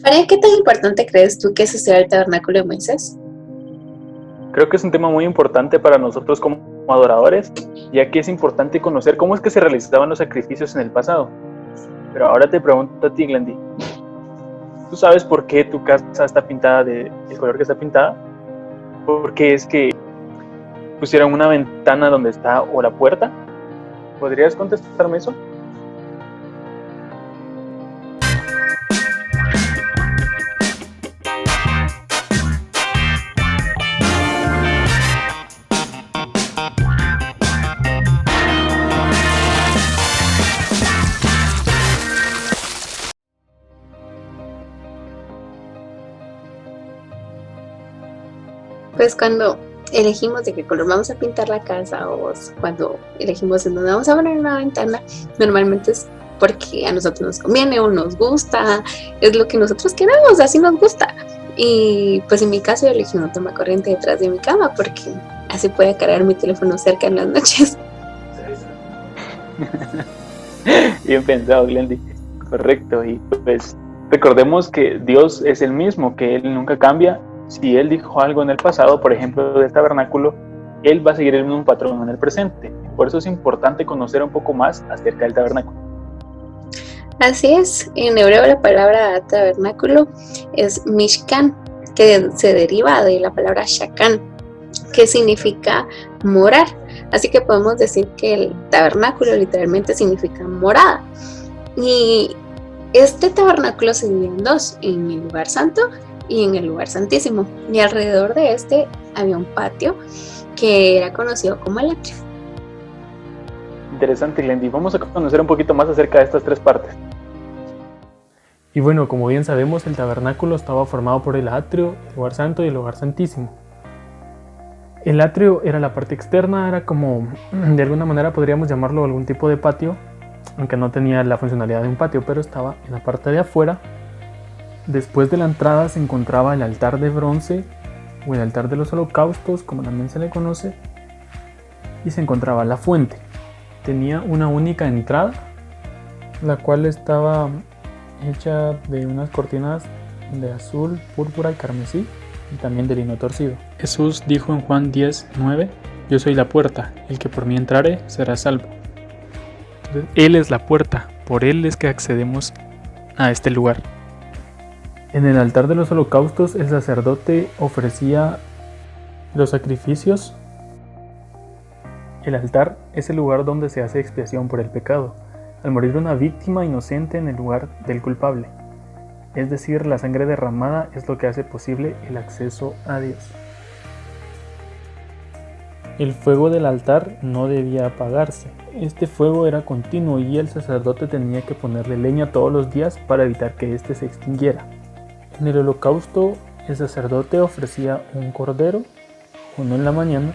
María, ¿qué tan importante crees tú que ese sea el tabernáculo de Moisés? Creo que es un tema muy importante para nosotros como adoradores, ya que es importante conocer cómo es que se realizaban los sacrificios en el pasado. Pero ahora te pregunto a ti, Glendy, ¿tú sabes por qué tu casa está pintada del color que está pintada? ¿Por qué es que pusieron una ventana donde está o la puerta? ¿Podrías contestarme eso? Pues cuando elegimos de qué color vamos a pintar la casa o cuando elegimos en dónde vamos a poner una ventana, normalmente es porque a nosotros nos conviene o nos gusta, es lo que nosotros queramos, así nos gusta. Y pues en mi caso yo elegí una toma corriente detrás de mi cama porque así puede cargar mi teléfono cerca en las noches. Bien pensado, Glendy. Correcto. Y pues recordemos que Dios es el mismo, que Él nunca cambia. Si Él dijo algo en el pasado, por ejemplo, del tabernáculo, Él va a seguir el mismo patrón en el presente. Por eso es importante conocer un poco más acerca del tabernáculo. Así es, en hebreo la palabra tabernáculo es mishkan, que se deriva de la palabra shakan, que significa morar. Así que podemos decir que el tabernáculo literalmente significa morada. Y este tabernáculo se divide en dos, en el lugar santo y en el lugar santísimo. Y alrededor de este había un patio que era conocido como el atrio. Interesante, Glendy. Vamos a conocer un poquito más acerca de estas tres partes. Y bueno, como bien sabemos, el tabernáculo estaba formado por el atrio, el lugar santo y el lugar santísimo. El atrio era la parte externa, era como, de alguna manera podríamos llamarlo algún tipo de patio, aunque no tenía la funcionalidad de un patio, pero estaba en la parte de afuera. Después de la entrada se encontraba el altar de bronce, o el altar de los holocaustos, como también se le conoce, y se encontraba la fuente. Tenía una única entrada, la cual estaba hecha de unas cortinas de azul, púrpura y carmesí, y también de lino torcido. Jesús dijo en Juan 10:9: yo soy la puerta, el que por mí entrare será salvo. Entonces, Él es la puerta, por Él es que accedemos a este lugar. En el altar de los holocaustos el sacerdote ofrecía los sacrificios. El altar es el lugar donde se hace expiación por el pecado, al morir una víctima inocente en el lugar del culpable. Es decir, la sangre derramada es lo que hace posible el acceso a Dios. El fuego del altar no debía apagarse. Este fuego era continuo y el sacerdote tenía que ponerle leña todos los días para evitar que éste se extinguiera. En el holocausto, el sacerdote ofrecía un cordero, uno en la mañana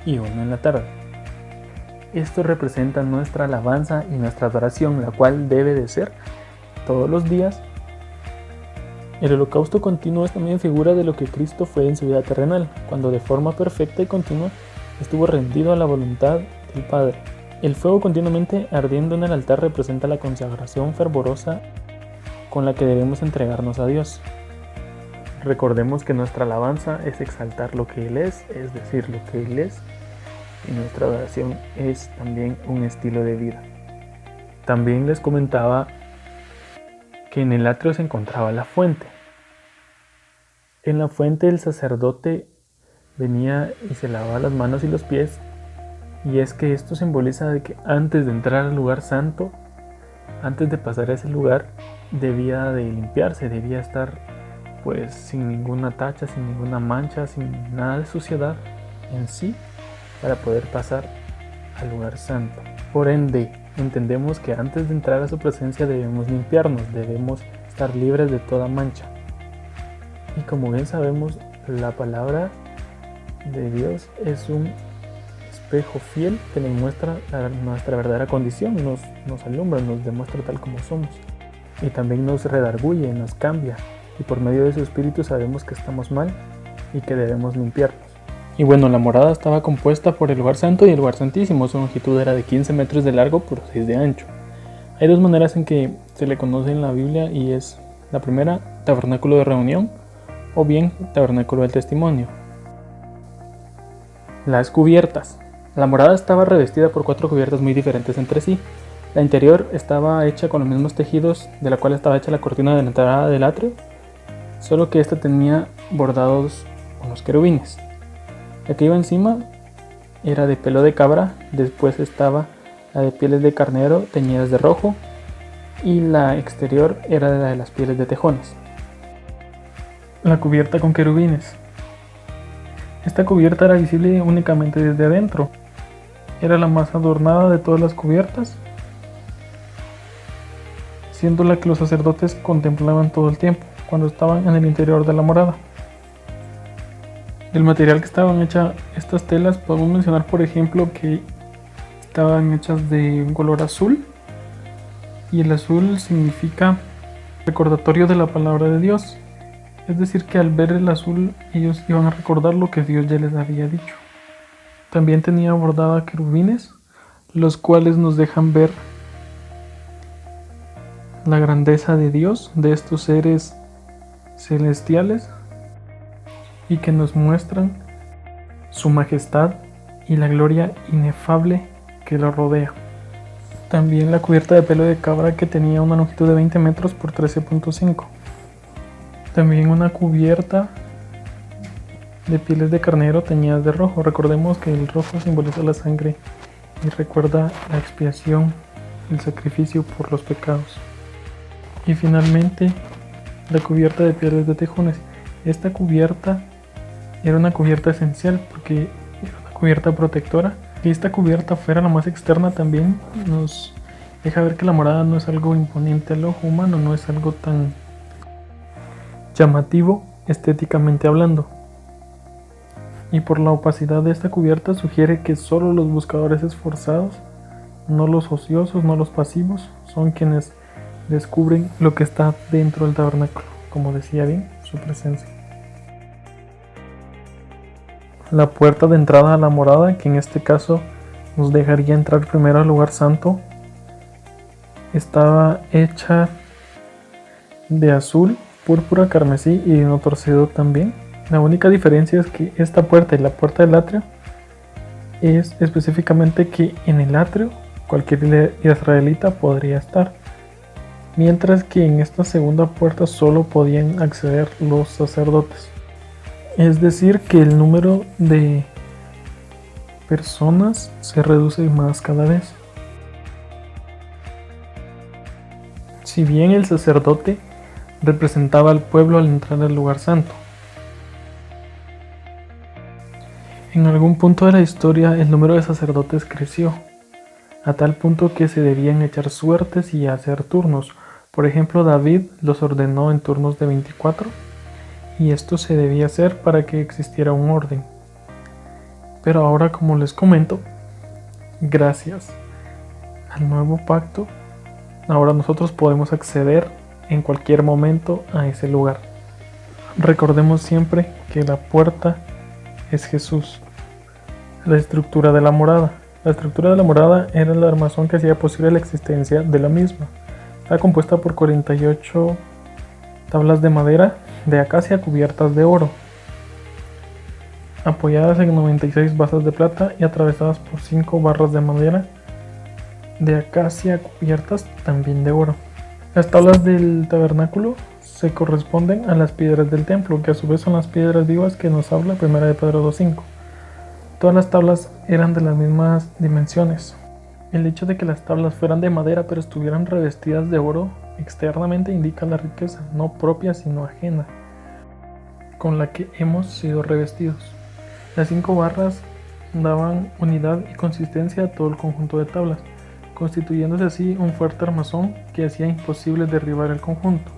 y uno en la tarde. Esto representa nuestra alabanza y nuestra adoración, la cual debe de ser todos los días. El holocausto continuo es también figura de lo que Cristo fue en su vida terrenal, cuando de forma perfecta y continua estuvo rendido a la voluntad del Padre. El fuego continuamente ardiendo en el altar representa la consagración fervorosa con la que debemos entregarnos a Dios. Recordemos que nuestra alabanza es exaltar lo que Él es decir, lo que Él es, y nuestra adoración es también un estilo de vida. También les comentaba que en el atrio se encontraba la fuente. En la fuente el sacerdote venía y se lavaba las manos y los pies, y es que esto simboliza de que antes de entrar al lugar santo, antes de pasar a ese lugar, debía de limpiarse, debía estar pues sin ninguna tacha, sin ninguna mancha, sin nada de suciedad en sí, para poder pasar al lugar santo. Por ende, entendemos que antes de entrar a su presencia debemos limpiarnos, debemos estar libres de toda mancha. Y como bien sabemos, la palabra de Dios es un espejo fiel que nos muestra nuestra verdadera condición, nos alumbra, nos demuestra tal como somos. Y también nos redarguye, nos cambia. Y por medio de su espíritu sabemos que estamos mal y que debemos limpiarnos. Y bueno, la morada estaba compuesta por el lugar santo y el lugar santísimo. Su longitud era de 15 metros de largo por 6 de ancho. Hay dos maneras en que se le conoce en la Biblia y es La primera, tabernáculo de reunión, o bien tabernáculo del testimonio. Las cubiertas. La morada estaba revestida por 4 cubiertas muy diferentes entre sí. La interior estaba hecha con los mismos tejidos de la cual estaba hecha la cortina de la entrada del atrio, solo que esta tenía bordados unos querubines. La que iba encima era de pelo de cabra, después estaba la de pieles de carnero teñidas de rojo, y la exterior era de la de las pieles de tejones. La cubierta con querubines. Esta cubierta era visible únicamente desde adentro. Era la más adornada de todas las cubiertas, siendo la que los sacerdotes contemplaban todo el tiempo cuando estaban en el interior de la morada. Del material que estaban hechas estas telas podemos mencionar, por ejemplo, que estaban hechas de un color azul, y el azul significa recordatorio de la palabra de Dios. Es decir, que al ver el azul ellos iban a recordar lo que Dios ya les había dicho. También tenía bordada querubines, los cuales nos dejan ver la grandeza de Dios, de estos seres celestiales, y que nos muestran su majestad y la gloria inefable que lo rodea. También la cubierta de pelo de cabra, que tenía una longitud de 20 metros por 13.5. También una cubierta de pieles de carnero teñidas de rojo. Recordemos que el rojo simboliza la sangre y recuerda la expiación, el sacrificio por los pecados. Y finalmente, la cubierta de pieles de tejones. Esta cubierta era una cubierta esencial porque era una cubierta protectora. Que esta cubierta fuera la más externa también nos deja ver que la morada no es algo imponente al ojo humano, no es algo tan llamativo estéticamente hablando. Y por la opacidad de esta cubierta sugiere que solo los buscadores esforzados, no los ociosos, no los pasivos, son quienes descubren lo que está dentro del tabernáculo, como decía bien, su presencia. La puerta de entrada a la morada, que en este caso nos dejaría entrar primero al lugar santo, estaba hecha de azul, púrpura, carmesí y vino torcido también. La única diferencia es que esta puerta y la puerta del atrio es específicamente que en el atrio cualquier israelita podría estar, mientras que en esta segunda puerta solo podían acceder los sacerdotes. Es decir, que el número de personas se reduce más cada vez. Si bien el sacerdote representaba al pueblo al entrar al lugar santo, en algún punto de la historia el número de sacerdotes creció, a tal punto que se debían echar suertes y hacer turnos. Por ejemplo, David los ordenó en turnos de 24, y esto se debía hacer para que existiera un orden. Pero ahora, como les comento, gracias al nuevo pacto, ahora nosotros podemos acceder en cualquier momento a ese lugar. Recordemos siempre que la puerta es Jesús. La estructura de la morada. La estructura de la morada era el armazón que hacía posible la existencia de la misma. Está compuesta por 48 tablas de madera de acacia cubiertas de oro, apoyadas en 96 basas de plata y atravesadas por 5 barras de madera de acacia cubiertas también de oro. Las tablas del tabernáculo se corresponden a las piedras del templo, que a su vez son las piedras vivas que nos habla 1 de Pedro 2:5. Todas las tablas eran de las mismas dimensiones. El hecho de que las tablas fueran de madera pero estuvieran revestidas de oro externamente indica la riqueza, no propia sino ajena, con la que hemos sido revestidos. Las 5 barras daban unidad y consistencia a todo el conjunto de tablas, constituyéndose así un fuerte armazón que hacía imposible derribar el conjunto.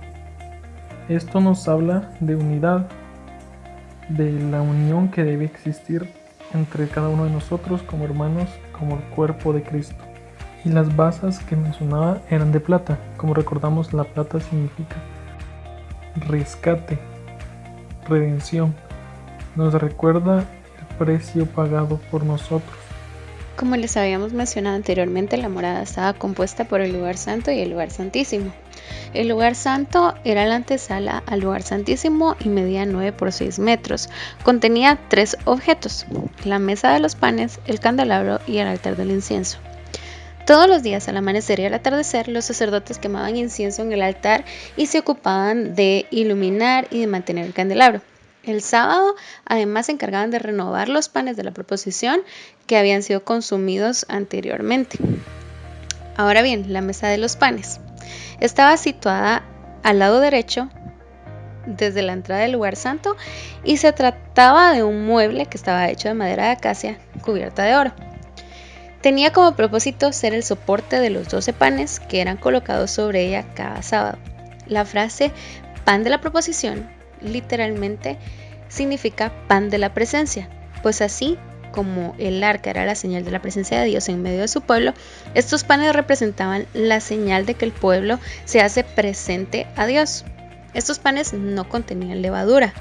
Esto nos habla de unidad, de la unión que debe existir entre cada uno de nosotros como hermanos, como el cuerpo de Cristo. Y las basas que mencionaba eran de plata. Como recordamos, la plata significa rescate, redención. Nos recuerda el precio pagado por nosotros. Como les habíamos mencionado anteriormente, la morada estaba compuesta por el lugar santo y el lugar santísimo. El lugar santo era la antesala al lugar santísimo y medía 9 por 6 metros. Contenía 3 objetos: la mesa de los panes, el candelabro y el altar del incienso. Todos los días, al amanecer y al atardecer, los sacerdotes quemaban incienso en el altar y se ocupaban de iluminar y de mantener el candelabro. El sábado, además, se encargaban de renovar los panes de la proposición que habían sido consumidos anteriormente. Ahora bien, la mesa de los panes estaba situada al lado derecho desde la entrada del lugar santo y se trataba de un mueble que estaba hecho de madera de acacia cubierta de oro. Tenía como propósito ser el soporte de los 12 panes que eran colocados sobre ella cada sábado. La frase pan de la proposición literalmente significa pan de la presencia, pues así como el arca era la señal de la presencia de Dios en medio de su pueblo, estos panes representaban la señal de que el pueblo se hace presente a Dios. Estos panes no contenían levadura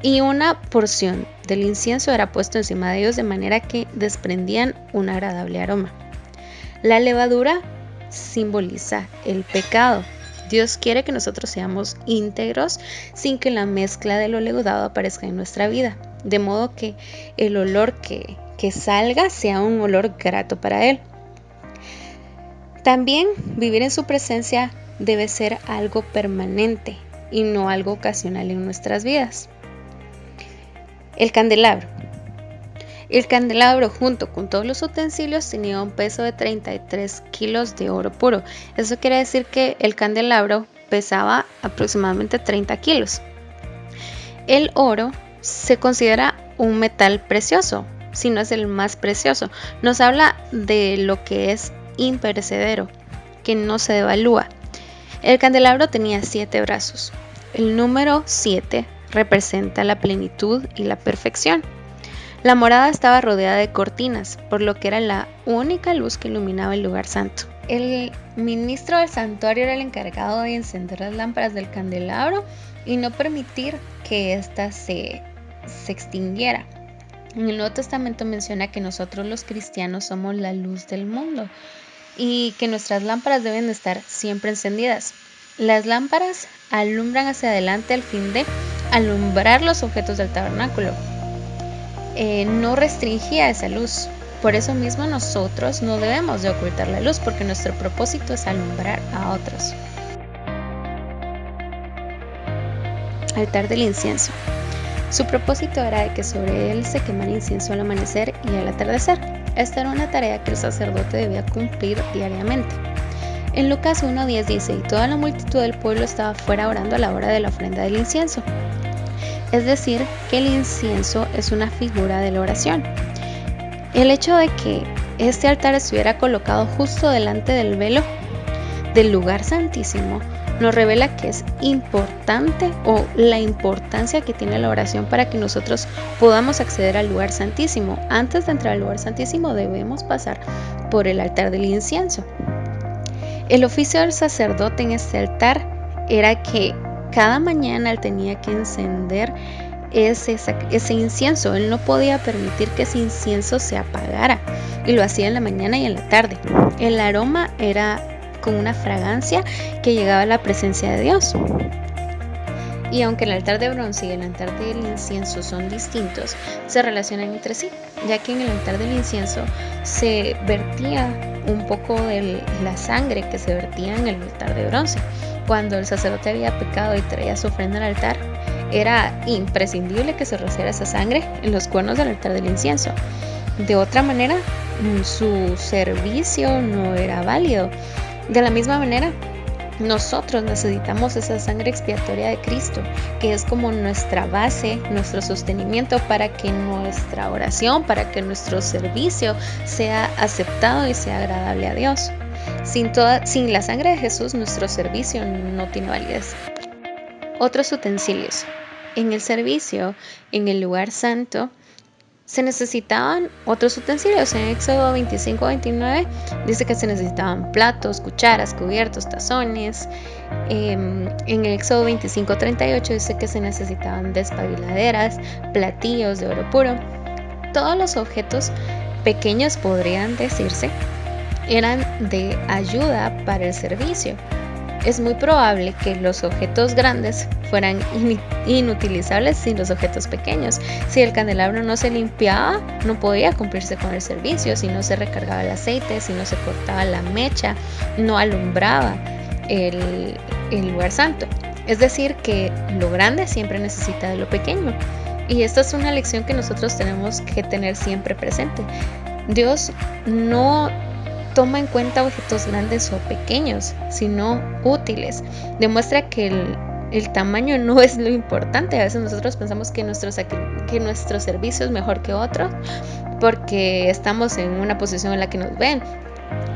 y una porción del incienso era puesto encima de ellos de manera que desprendían un agradable aroma. La levadura simboliza el pecado. Dios quiere que nosotros seamos íntegros sin que la mezcla de lo leudado aparezca en nuestra vida, de modo que el olor que salga sea un olor grato para Él. También vivir en su presencia debe ser algo permanente y no algo ocasional en nuestras vidas. El candelabro. El candelabro, junto con todos los utensilios, tenía un peso de 33 kilos de oro puro. Eso quiere decir que el candelabro pesaba aproximadamente 30 kilos. El oro se considera un metal precioso, si no es el más precioso. Nos habla de lo que es imperecedero, que no se devalúa. El candelabro tenía 7 brazos. El número 7 representa la plenitud y la perfección. La morada estaba rodeada de cortinas, por lo que era la única luz que iluminaba el lugar santo. El ministro del santuario era el encargado de encender las lámparas del candelabro y no permitir que ésta se extinguiera. En el Nuevo Testamento menciona que nosotros los cristianos somos la luz del mundo y que nuestras lámparas deben de estar siempre encendidas. Las lámparas alumbran hacia adelante al fin de alumbrar los objetos del tabernáculo. No restringía esa luz. Por eso mismo nosotros no debemos de ocultar la luz, porque nuestro propósito es alumbrar a otros. Altar del incienso. Su propósito era de que sobre él se quemara incienso al amanecer y al atardecer. Esta era una tarea que el sacerdote debía cumplir diariamente. En Lucas 1:10 dice: y toda la multitud del pueblo estaba fuera orando a la hora de la ofrenda del incienso. Es decir, que el incienso es una figura de la oración. El hecho de que este altar estuviera colocado justo delante del velo del lugar santísimo nos revela que es importante, o la importancia que tiene la oración para que nosotros podamos acceder al lugar santísimo. Antes de entrar al lugar santísimo debemos pasar por el altar del incienso. El oficio del sacerdote en este altar era que cada mañana él tenía que encender ese incienso. Él no podía permitir que ese incienso se apagara, y lo hacía en la mañana y en la tarde. El aroma era con una fragancia que llegaba a la presencia de Dios. Y aunque el altar de bronce y el altar del incienso son distintos, se relacionan entre sí, ya que en el altar del incienso se vertía un poco de la sangre que se vertía en el altar de bronce. Cuando el sacerdote había pecado y traía su ofrenda al altar, era imprescindible que se rociara esa sangre en los cuernos del altar del incienso. De otra manera, su servicio no era válido. De la misma manera, nosotros necesitamos esa sangre expiatoria de Cristo, que es como nuestra base, nuestro sostenimiento para que nuestra oración, para que nuestro servicio sea aceptado y sea agradable a Dios. Sin la sangre de Jesús, nuestro servicio no tiene validez. Otros utensilios. En el servicio, en el lugar santo, se necesitaban otros utensilios. En Éxodo 25-29 dice que se necesitaban platos, cucharas, cubiertos, tazones. En el Éxodo 25-38 dice que se necesitaban despabiladeras, platillos de oro puro. Todos los objetos pequeños podrían decirse, eran de ayuda para el servicio. Es muy probable que los objetos grandes fueran inutilizables sin los objetos pequeños. Si el candelabro no se limpiaba, no podía cumplirse con el servicio. Si no se recargaba el aceite, si no se cortaba la mecha, no alumbraba el lugar santo. Es decir, que lo grande siempre necesita de lo pequeño. Y esta es una lección que nosotros tenemos que tener siempre presente. Dios no toma en cuenta objetos grandes o pequeños, sino útiles. Demuestra que el tamaño no es lo importante. A veces nosotros pensamos que nuestro servicio es mejor que otro porque estamos en una posición en la que nos ven.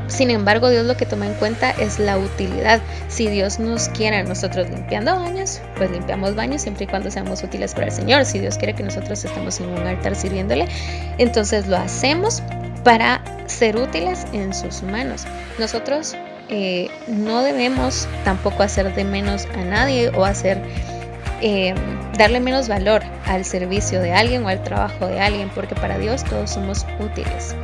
Sin embargo, Dios lo que toma en cuenta es la utilidad. Si Dios nos quiere a nosotros limpiando baños, pues limpiamos baños siempre y cuando seamos útiles para el Señor. Si Dios quiere que nosotros estemos en un altar sirviéndole, entonces lo hacemos para ser útiles en sus manos. Nosotros no debemos tampoco hacer de menos a nadie o darle menos valor al servicio de alguien o al trabajo de alguien, porque para Dios todos somos útiles.